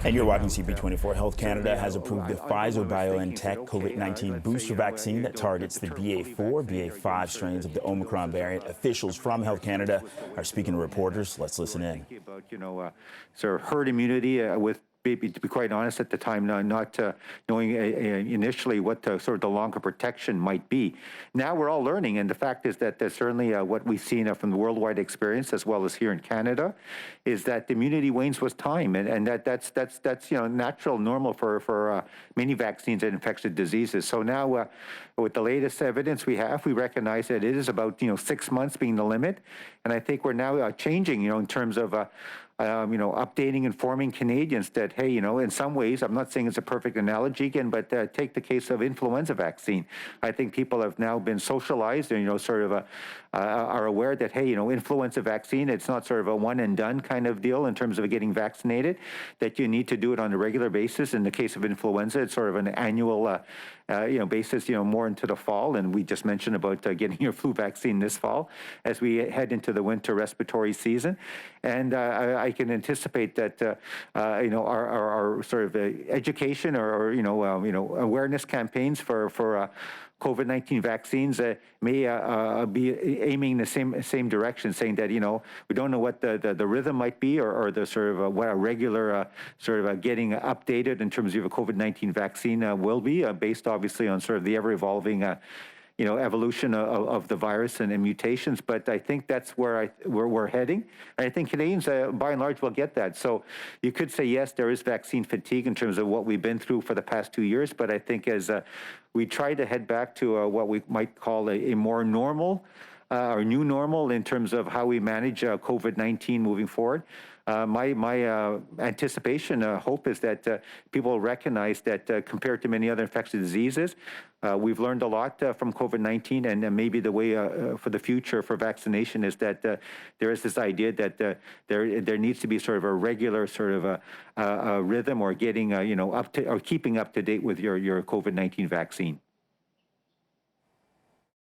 And you're watching CP24. Health Canada has approved the Pfizer-BioNTech COVID-19 booster vaccine that targets the BA4, BA5 strains of the Omicron variant. Officials from Health Canada are speaking to reporters. Let's listen in. About, sort of herd immunity with, to be quite honest, at the time, not knowing initially what the sort of the longer protection might be. Now we're all learning, and the fact is that certainly what we've seen from the worldwide experience, as well as here in Canada, is that immunity wanes with time, and that's natural, normal for many vaccines and infectious diseases. So now, with the latest evidence we have, we recognize that it is about 6 months being the limit, and I think we're now changing, in terms of updating, informing Canadians that, hey, in some ways, I'm not saying it's a perfect analogy again, but take the case of influenza vaccine. I think people have now been socialized and, are aware that, hey, influenza vaccine, it's not sort of a one and done kind of deal in terms of getting vaccinated, that you need to do it on a regular basis. In the case of influenza, it's sort of an annual basis, more into the fall. And we just mentioned about getting your flu vaccine this fall as we head into the winter respiratory season. And I can anticipate that, our sort of education or awareness campaigns for COVID-19 vaccines may be aiming in the same direction, saying that, we don't know what the rhythm might be or the sort of what a regular getting updated in terms of a COVID-19 vaccine will be, based obviously on sort of the ever-evolving evolution of the virus and mutations. But I think that's where we're heading. And I think Canadians, by and large, will get that. So you could say, yes, there is vaccine fatigue in terms of what we've been through for the past 2 years. But I think as we try to head back to what we might call a more normal or new normal in terms of how we manage COVID-19 moving forward, my anticipation, hope is that people recognize that compared to many other infectious diseases, we've learned a lot from COVID-19, and maybe the way for the future for vaccination is that there is this idea that there needs to be sort of a regular sort of a rhythm or getting up to or keeping up to date with your COVID-19 vaccine.